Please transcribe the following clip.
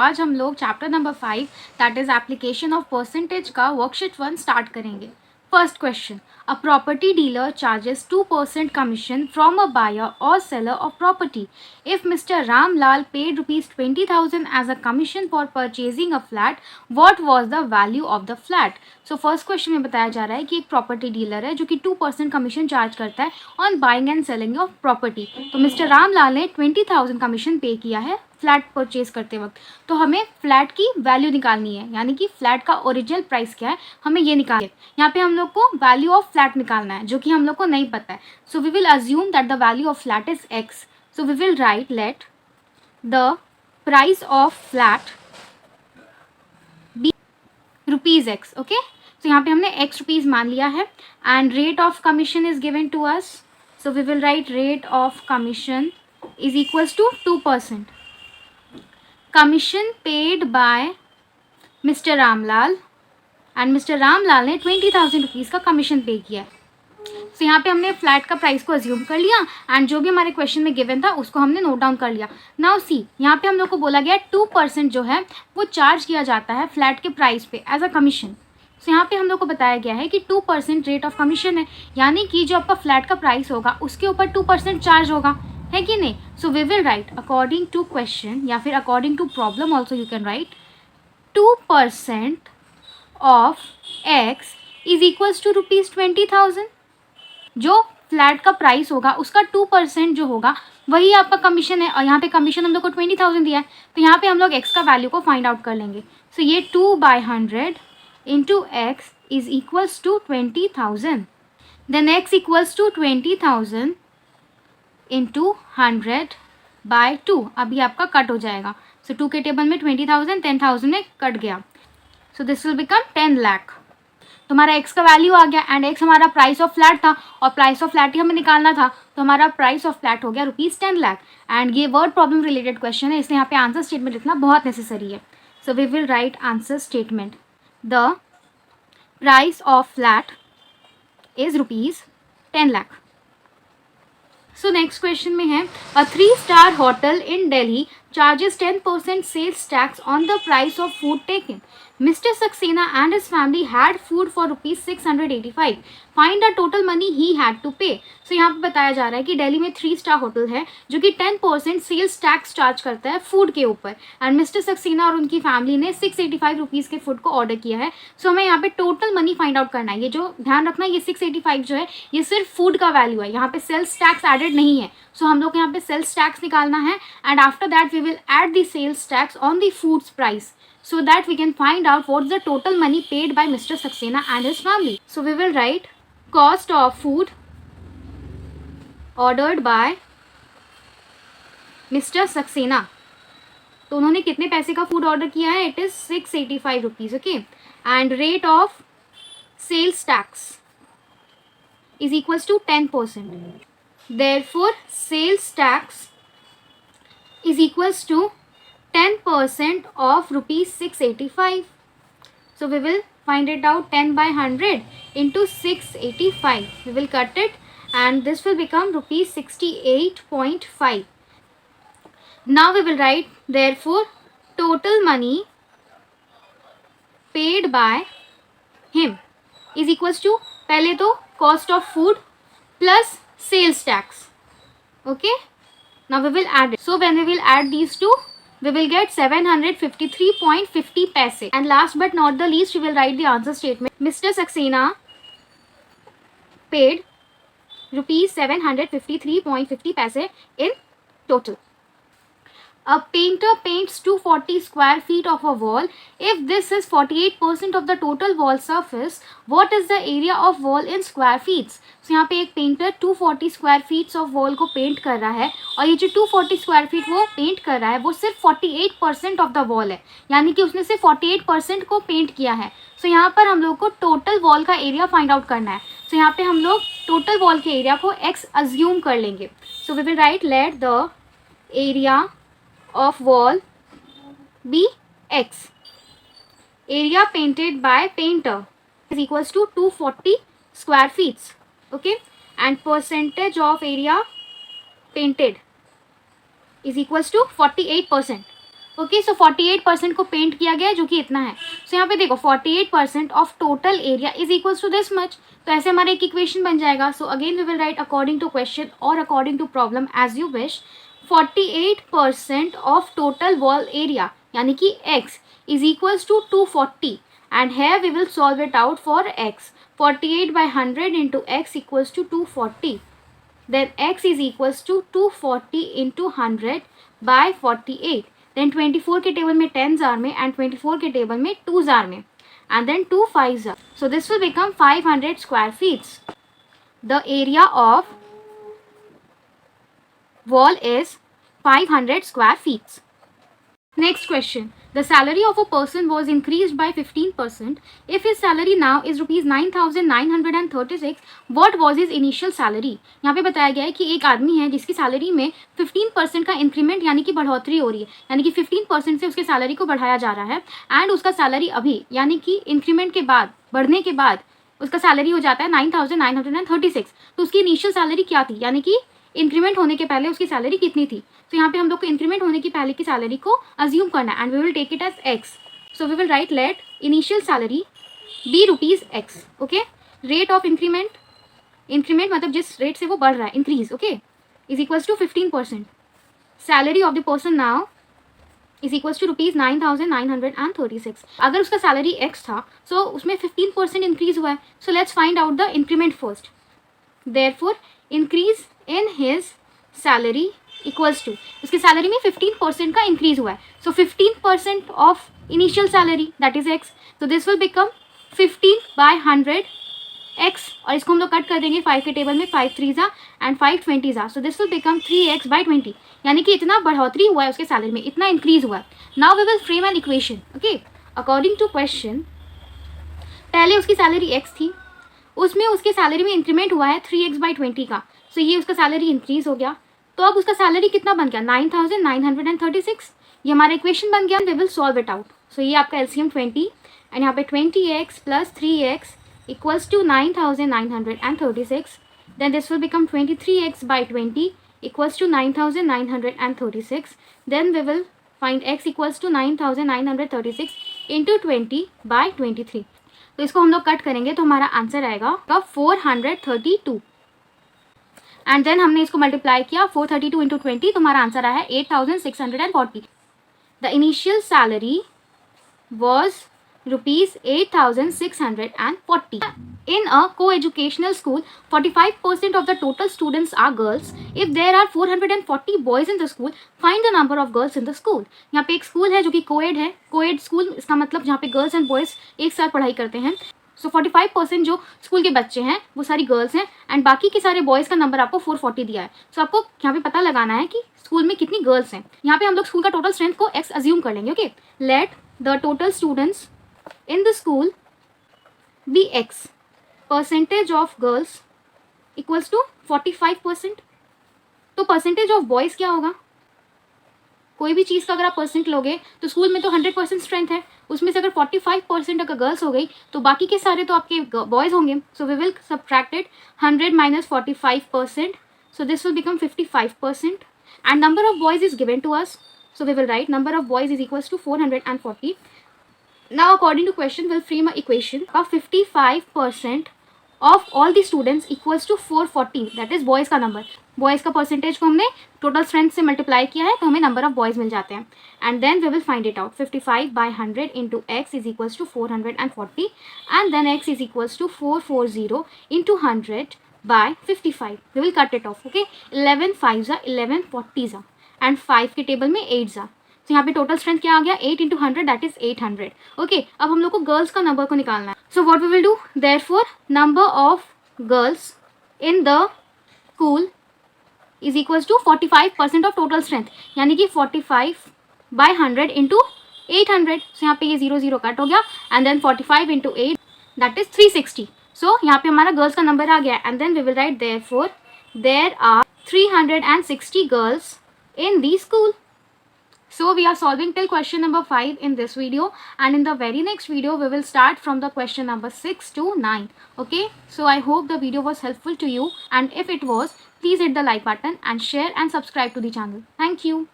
आज हम लोग chapter number 5 that is application of percentage का वर्कशीट 1 स्टार्ट करेंगे। First question, a property dealer charges 2% commission from a buyer और seller of property if mister Ramlal paid ₹20,000 as a commission for purchasing a flat, what was the value of the flat. So first question में बताया जा रहा है कि एक property dealer है जो कि 2% कमीशन चार्ज करता है on buying and selling of property. तो मिस्टर रामलाल ने 20,000 कमीशन पे किया है फ्लैट परचेज करते वक्त। तो हमें फ्लैट की वैल्यू निकालनी है, यानी कि फ्लैट का ओरिजिनल प्राइस क्या है हमें ये निकालना है। यहाँ पे हम लोग को वैल्यू ऑफ फ्लैट निकालना है जो कि हम लोग को नहीं पता है। So we will assume that the value of flat is X. So we will write let the price of flat be rupees X. Okay, तो यहाँ पे हमने एक्स रुपीज मान लिया है and rate of commission is given to us. So we will write rate of commission is equals to 2%। Commission paid by mister Ramlal and mister Ramlal ने 20,000 rupees का commission पे किया है। तो यहाँ पे हमने फ्लैट का प्राइस को अज्यूम कर लिया एंड जो भी हमारे क्वेश्चन में गिवन था उसको हमने नोट डाउन कर लिया। नाउ सी, यहाँ पे हम लोग को बोला गया 2% जो है वो चार्ज किया जाता है फ्लैट के प्राइस पे एज अ कमीशन। तो यहाँ पे हम लोग को बताया गया है कि 2% रेट ऑफ कमीशन है, यानी कि जो आपका फ्लैट का प्राइस होगा उसके ऊपर 2% चार्ज होगा, है कि नहीं। So we will write according to question या फिर according to problem also you can write 2% of X is equals to ₹20,000। जो फ्लैट का प्राइस होगा उसका 2% जो होगा वही आपका कमीशन है, और यहाँ पे कमीशन हम लोग को 20,000 दिया है। तो यहाँ पे हम लोग एक्स का वैल्यू को फाइंड आउट कर लेंगे। सो ये 2/100 into X is equals to 20,000। Then X equals to 20,000 into 100/2। अभी आपका कट हो जाएगा। सो 2 के टेबल में 20,000 10,000 में कट गया। सो दिस विल बिकम 10 लाख। तुम्हारा एक्स का वैल्यू आ गया एंड एक्स हमारा प्राइस ऑफ फ्लैट था और प्राइस ऑफ फ्लैट ही हमें निकालना था। तो हमारा प्राइस ऑफ फ्लैट हो गया ₹10 लाख। एंड ये वर्ड प्रॉब्लम रिलेटेड क्वेश्चन है, इसलिए यहाँ पे आंसर स्टेटमेंट लिखना बहुत नेसेसरी है। So we will write answer statement, the price of flat is ₹10 lakh. So next question में है, a three star hotel in Delhi charges 10% sales tax on the price of food taken. Mr. Saxena and his family had food for ₹685. Find the total money he had to pay. So यहाँ पे बताया जा रहा है कि दिल्ली में 3-स्टार होटल है जो कि 10% सेल्स टैक्स चार्ज करता है फूड के ऊपर एंड मिस्टर सक्सेना और उनकी फैमिली ने ₹685 के फूड को ऑर्डर किया है। सो हमें यहाँ पे टोटल मनी फाइंड आउट करना है। ये जो ध्यान रखना, ये 685 जो है ये सिर्फ फूड का वैल्यू है, यहाँ पे सेल्स टैक्स एडेड नहीं है। सो हम लोग यहाँ पे सेल्स टैक्स निकालना है and after that we will add the sales tax on the food's price so that we can find out what's the total money paid by Mr. Saxena and his family. So we will write cost of food ordered by Mr. Saxena. तो उन्होंने कितने पैसे का food order किया है? It is ₹685, okay. And rate of sales tax is equals to 10%. Therefore sales tax is equals to 10% of ₹685. So we will find it out. 10/100 into 685. We will cut it and this will become ₹68.5. Now we will write, therefore total money paid by him is equals to, पहले तो cost of food plus sales tax. Okay. Now we will add it. So when we will add these two, we will get 753.50 paise. And last but not the least, we will write the answer statement. Mr. Saxena paid ₹753.50 paise in total. A painter paints 240 square feet of a wall. If this is 48% of the total wall surface, what is the area of wall in square feet? So यहाँ पे एक painter 240 square feets of wall को paint कर रहा है और ये जो 240 स्क्वायर फीट वो पेंट कर रहा है वो सिर्फ 48% ऑफ द वॉल है, यानी कि उसने सिर्फ 48% को पेंट किया है। सो यहाँ पर हम लोग को टोटल वॉल का एरिया फाइंड आउट करना है। सो यहाँ पे हम लोग टोटल वॉल के एरिया को x अज्यूम कर लेंगे। So we will write let the area of wall be x. Area painted by painter is equals to 240 square feet. Okay, and percentage of area painted is equals to 48%. Okay, सो 48% को paint किया गया है जो कि इतना है। So यहाँ पे देखो 48% of total area is equals to this much, तो ऐसे हमारा एक इक्वेशन बन जाएगा। So again we will write according to question और according to problem as you wish. 48% of total wall area यानी कि x is equals to 240 and here we will solve it out for x. 48 by 100 into x equals to 240. Then x is equals to 240 into 100 by 48. Then 24 के table में 10 jar में and 24 के table में 2 jar में and then 2 5 jar. So this will become 500 square feet. The area of wall is 500 square feet. Next question. The salary of a person was increased by 15%. If his salary now is rupees 9,936, what was his initial salary? यहाँ पे बताया गया है कि एक आदमी है जिसकी सैलरी में 15% का इंक्रीमेंट यानी कि बढ़ोतरी हो रही है, यानी कि 15% से उसके सैलरी को बढ़ाया जा रहा है एंड उसका सैलरी अभी यानी कि इंक्रीमेंट के बाद, बढ़ने के बाद उसका सैलरी हो जाता है 9,936। तो उसकी इनिशियल सैलरी क्या थी, यानी कि इंक्रीमेंट होने के पहले उसकी सैलरी कितनी थी। तो यहाँ पे हम लोग को इंक्रीमेंट होने की पहले की सैलरी को अज्यूम करना है and we will take it as X. So we will write let initial salary be rupees X. Okay, rate of increment, increment मतलब जिस रेट से वो बढ़ रहा है, increase, okay, is equals to 15%. Salary of the person now is equals to rupees 9,936. अगर उसका सैलरी एक्स था सो उसमें 15% इंक्रीज हुआ है. So let's find out the increment first. Therefore increase in his salary equals to, उसकी salary में 15% का increase हुआ है. So 15% of initial salary that is x. तो this will become 15 by 100 x, और इसको हम लोग कट कर देंगे 5 के टेबल में, 5 3 जा एंड 5 20 जा. So this will become 3x by 20, यानी कि इतना बढ़ोतरी हुआ है उसके सैलरी में, इतना इंक्रीज हुआ है. Now we will frame an equation. Okay, according to question पहले उसकी सैलरी x थी, उसमें उसके सैलरी में इंक्रीमेंट हुआ है 3x बाई 20 का. सो ये उसका सैलरी इंक्रीज हो गया. तो अब उसका सैलरी कितना बन गया, 9,936. ये हमारा इक्वेशन बन गया. We will solve it out. So ये आपका एलसीएम 20 एंड यहाँ पे 20x plus 3x equals to 9,936. Then this will become 23x by 20 equals to 9,936. Then we will find x equals to 9,936 into 20 by 23. तो इसको हम लोग कट करेंगे तो हमारा आंसर आएगा 432. एंड देन हमने इसको मल्टीप्लाई किया 432 इंटू 20, तो हमारा आंसर आया है 8,640. The initial salary was rupees 8,640. In a co-educational school, 45% of the total students are girls. If there are 440 boys in the school, find the number of girls in the school. यहाँ पे एक school है जो कि coed है. Coed school इसका मतलब जहाँ पे गर्ल्स एंड बॉयज़ एक साथ पढ़ाई करते हैं. सो 45% जो स्कूल के बच्चे हैं वो सारी गर्ल्स हैं एंड बाकी के सारे बॉयज़ का नंबर आपको 440 दिया है. सो आपको यहाँ पे पता लगाना है कि स्कूल में कितनी गर्ल्स हैं. यहाँ पे हम लोग स्कूल का टोटल स्ट्रेंथ को x अज्यूम कर लेंगे. Okay, let the total students in the school be x. Percentage of girls equals to 45%. तो परसेंटेज ऑफ बॉयज़ क्या होगा, कोई भी चीज़ का अगर आप परसेंट लोगे तो स्कूल में तो 100% स्ट्रेंथ है, उसमें से अगर 45% अगर गर्ल्स हो गई तो बाकी के सारे तो आपके बॉयज़ होंगे. So we will subtracted 100 minus 45%. So this will become 55% and number of boys is given to us. So we will write number of boys is equals to 440. Now according to question we'll frame a equation of 55% of all the students equals to 440. that is boys का number. boys का percentage को हमने total strength से multiply किया है तो हमें number of boys मिल जाते हैं. and then we will find it out. 55 by 100 into x is equals to 440 and then x is equals to 440 into 100 by 55. we will cut it off. okay, 11 5 जा 11 40 जा and 5 के table में 8 जा. तो यहाँ पे टोटल स्ट्रेंथ क्या आ गया, 8 इंटू 100 दैट इज 800. ओके, अब हम लोग को गर्ल्स का नंबर को निकालना है. So what we will do, therefore number of girls in the school is equals to 45% of total strength, यानी कि 45 बाय 100 इंटू 800. सो यहाँ पे ये 0 0 कट हो गया and then 45 into 8 that is 360. सो यहाँ पे हमारा गर्ल्स का नंबर आ गया and then we will write therefore there are 360 girls in the school. So we are solving till question number 5 in this video, and in the very next video we will start from the question number 6 to 9. Okay, so I hope the video was helpful to you, and if it was, please hit the like button and share and subscribe to the channel. Thank you.